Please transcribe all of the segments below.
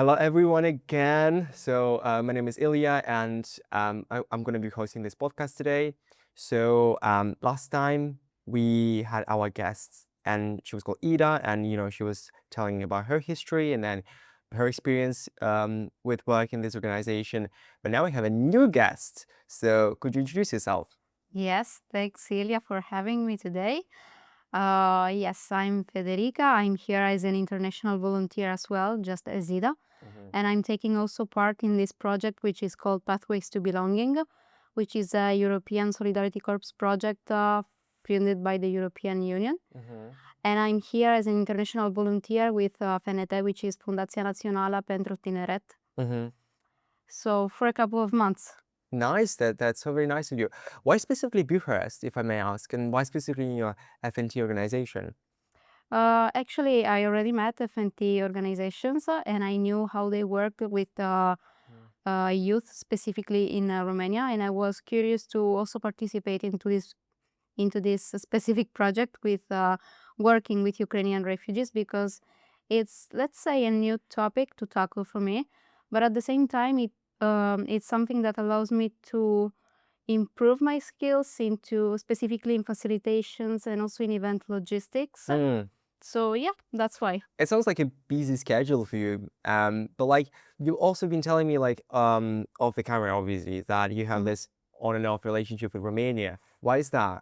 Hello everyone again. My name is Illia, and I'm going to be hosting this podcast today. Last time we had our guests, and she was called Ida, and she was telling about her history and then her experience with work in this organization. But now we have a new guest. So could you introduce yourself? Yes, thanks, Illia, for having me today. Yes, I'm Federica. I'm here as an international volunteer as well, just as Ida. And I'm taking also part in this project, which is called Pathways to Belonging, which is a European Solidarity Corps project funded by the European Union. And I'm here as an international volunteer with FNT, which is Fundația Națională pentru Tineret. So for a couple of months. Nice. That's so very nice of you. Why specifically Bucharest, if I may ask, and why specifically your FNT organization? Actually, I already met FNT organizations and I knew how they work with youth, specifically in Romania, and I was curious to also participate into this specific project with working with Ukrainian refugees, because it's, let's say, a new topic to tackle for me, but at the same time, it's something that allows me to improve my skills into specifically in facilitations and also in event logistics. So yeah, that's why. It sounds like a busy schedule for you. But like you've also been telling me like off the camera obviously that you have this on and off relationship with Romania. Why is that?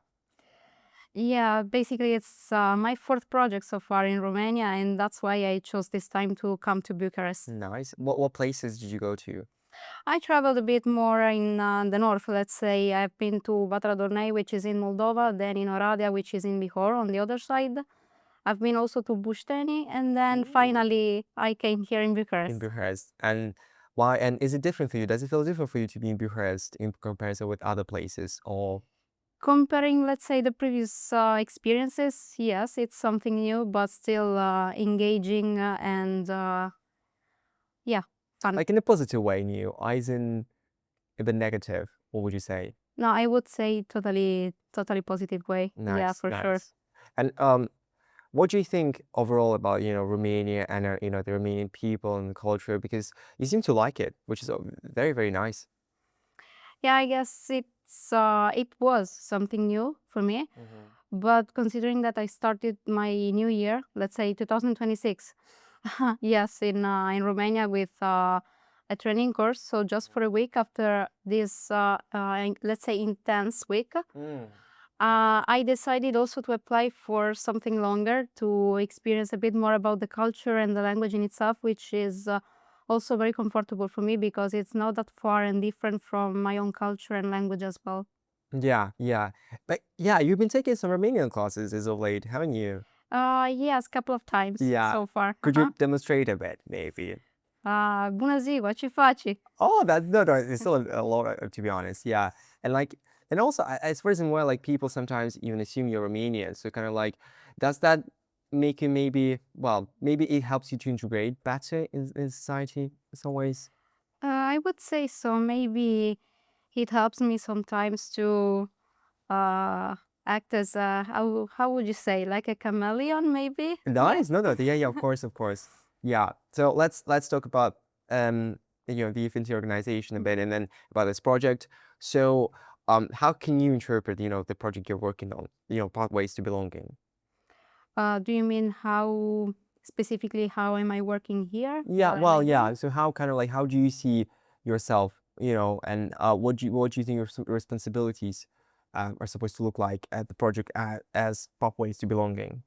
Yeah, basically it's my fourth project so far in Romania, and that's why I chose this time to come to Bucharest. Nice. What places did you go to? I traveled a bit more in the north, let's say. I've been to Vatra Dornei, which is in Moldova, then in Oradea, which is in Bihor on the other side. I've been also to Bușteni, and then finally I came here in Bucharest. In Bucharest. And why? And is it different for you? Does it feel different for you to be in Bucharest in comparison with other places? Or Comparing, let's say, the previous experiences, yes, it's something new, but still engaging and yeah, fun. like in a positive way, new, as in the negative? What would you say? No, I would say totally positive way. Yeah, Nice, for sure. nice. And what do you think overall about Romania and the Romanian people and culture? Because you seem to like it, which is very very nice. Yeah, I guess it was something new for me, but considering that I started my new year, let's say 2026, yes, in Romania with a training course. So just for a week after this, let's say, intense week, I decided also to apply for something longer to experience a bit more about the culture and the language in itself, which is also very comfortable for me because it's not that far and different from my own culture and language as well. Yeah, yeah. But yeah, you've been taking some Romanian classes as of late, haven't you? Yes, couple of times Yeah. so far. Could you demonstrate a bit, maybe? Bună ziua, ce faci? Oh, that no, it's still a lot, to be honest. Yeah, and like, and also, I suppose in where like people sometimes even assume you're Romanian. So kind of like, does that make you maybe, well, maybe it helps you to integrate better in society in some ways? I would say so. Maybe it helps me sometimes to uh, act as a, how would you say, like a chameleon, maybe? Nice. No, no. Yeah, yeah. Of course, of course. Yeah. So let's talk about the Affinity organization a bit, and then about this project. So how can you interpret the project you're working on? Pathways to belonging. Do you mean how specifically how am I working here? Yeah. Am Well, I yeah. doing? So how kind of like how do you see yourself? And what do you think your responsibilities are supposed to look like at the project as pathways to belonging?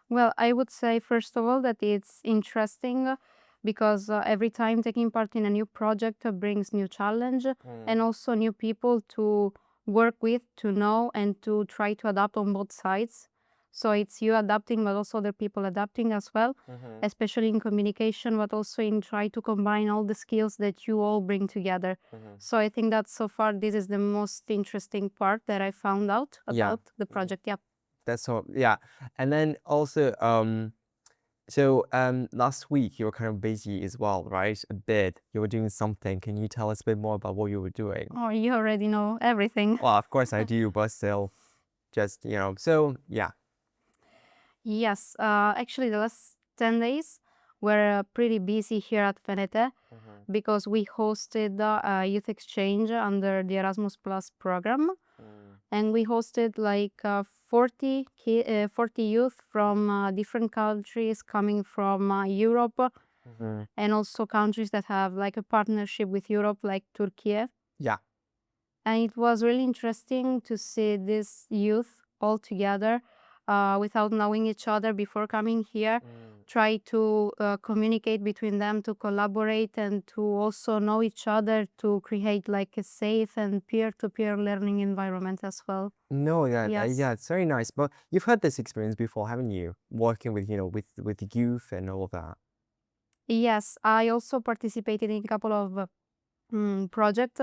Well, I would say first of all that it's interesting because every time taking part in a new project brings new challenge and also new people to work with, to know, and to try to adapt on both sides. So it's you adapting, but also other people adapting as well, especially in communication, but also in try to combine all the skills that you all bring together. So I think that so far this is the most interesting part that I found out Yeah. about the project. Yeah. That's so yeah. And then also last week you were kind of busy as well, right? A bit. You were doing something. Can you tell us a bit more about what you were doing? Oh, you already know everything. Well, of course I do, but still, just so yeah. Yes, actually, the last 10 days were pretty busy here at Venete because we hosted a youth exchange under the Erasmus Plus program. And we hosted like 40 youth from different countries coming from Europe and also countries that have like a partnership with Europe, like Turkey. Yeah. And it was really interesting to see this youth all together without knowing each other before coming here, try to communicate between them, to collaborate, and to also know each other, to create like a safe and peer-to-peer learning environment as well. No, yeah, Yes. yeah, it's very nice. But you've had this experience before, haven't you? Working with, with the youth and all of that. Yes, I also participated in a couple of projects,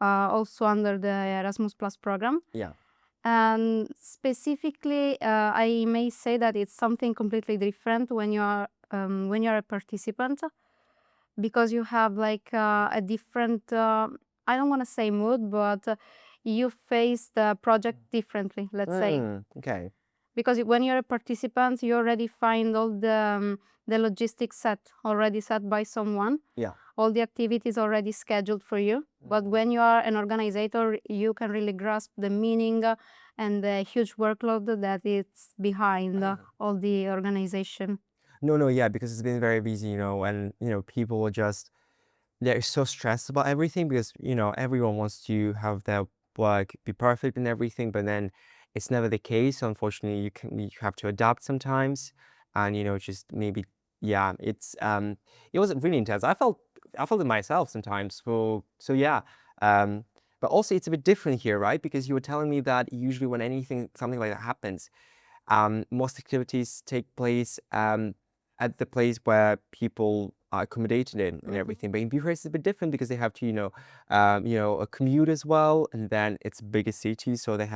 also under the Erasmus Plus program. Yeah. And specifically, I may say that it's something completely different when you're a participant, because you have like a different, I don't want to say mood, but you face the project differently, let's say. Okay. Because when you're a participant, you already find all the logistics already set by someone. Yeah. All the activities already scheduled for you. But when you are an organizer, you can really grasp the meaning and the huge workload that is behind all the organization. No, yeah, because it's been very busy, and people are just they're so stressed about everything because everyone wants to have their work be perfect and everything, but then it's never the case. Unfortunately, you have to adapt sometimes, and just maybe yeah, it was really intense. I felt it myself sometimes. So yeah, but also it's a bit different here, right? Because you were telling me that usually when something like that happens, most activities take place at the place where people are accommodated in and everything. But in Bucharest, it's a bit different because they have to, a commute as well, and then it's a bigger city, so they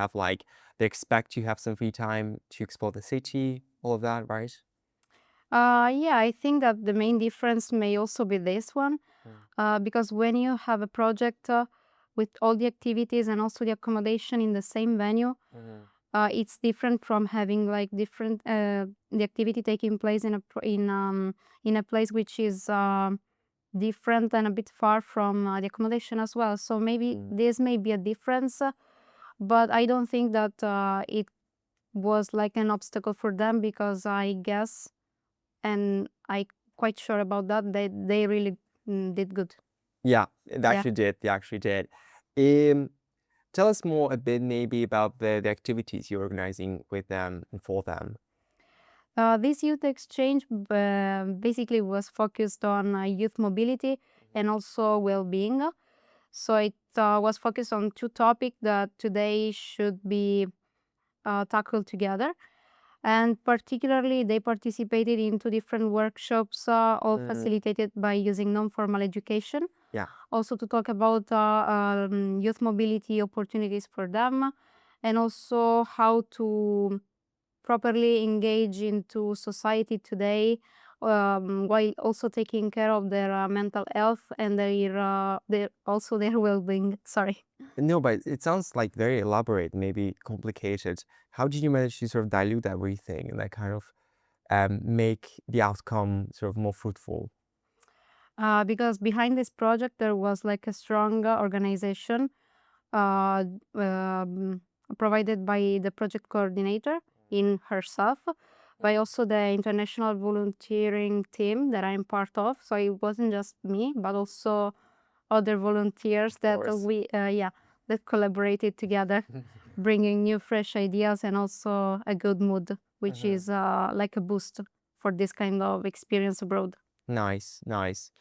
expect you have some free time to explore the city, all of that, right? Yeah, I think that the main difference may also be this one, because when you have a project with all the activities and also the accommodation in the same venue, it's different from having like different the activity taking place in a place which is different and a bit far from the accommodation as well. So maybe this may be a difference, but I don't think that it was like an obstacle for them, because I guess, and I quite sure about that, they really did good. Yeah, they Yeah. actually did. They actually did. Tell us more a bit maybe about the activities you're organizing with them and for them. This youth exchange basically was focused on youth mobility and also well-being. So it was focused on two topics that today should be tackled together. And particularly, they participated in two different workshops, all facilitated by using non-formal education. Yeah. Also to talk about youth mobility opportunities for them, and also how to properly engage into society today, while also taking care of their mental health and their well-being. Sorry. No, but it sounds like very elaborate, maybe complicated. How did you manage to sort of dilute everything and kind of make the outcome sort of more fruitful? Because behind this project there was like a strong organization uh, um, provided by the project coordinator in herself, by also the international volunteering team that I'm part of. So it wasn't just me, but also other volunteers that course. that collaborated together, bringing new fresh ideas and also a good mood, which is like a boost for this kind of experience abroad. Nice, nice.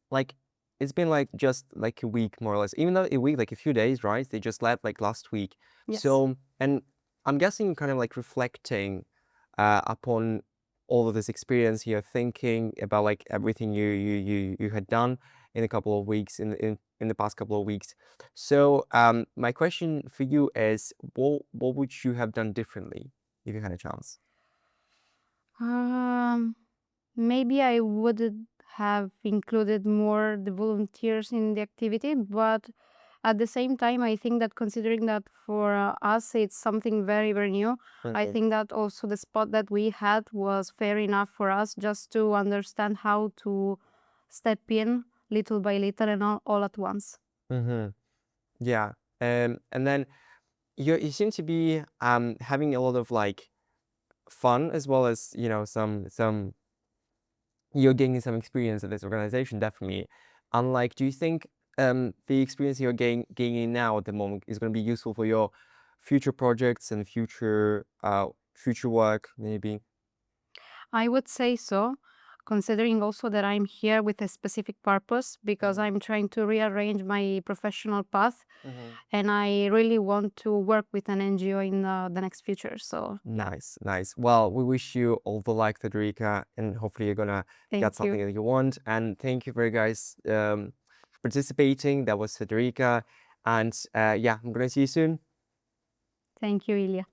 Like, it's been like just like a week more or less. Even though a week, like a few days, right? They just left like last week. Yes. So, and I'm guessing you're kind of like reflecting upon all of this experience. You're thinking about like everything you had done in a couple of weeks in the past couple of weeks. So, my question for you is, what would you have done differently if you had a chance? Maybe I would have included more the volunteers in the activity, but At the same time, I think that considering that for us it's something very, very new, I think that also the spot that we had was fair enough for us just to understand how to step in little by little and all at once. Mm-hmm. Yeah. And then you seem to be having a lot of like fun as well as, you know, some you're gaining some experience at this organization, definitely. Unlike, do you think the experience you're gaining now at the moment is going to be useful for your future projects and future work, maybe? I would say so, considering also that I'm here with a specific purpose because I'm trying to rearrange my professional path and I really want to work with an NGO in the next future. So, Nice, nice. Well, we wish you all the luck, Federica, and hopefully you're gonna get thank something you. that you want. And thank you for you guys participating. That was Federica, and yeah, I'm gonna see you soon. Thank you, Ilya.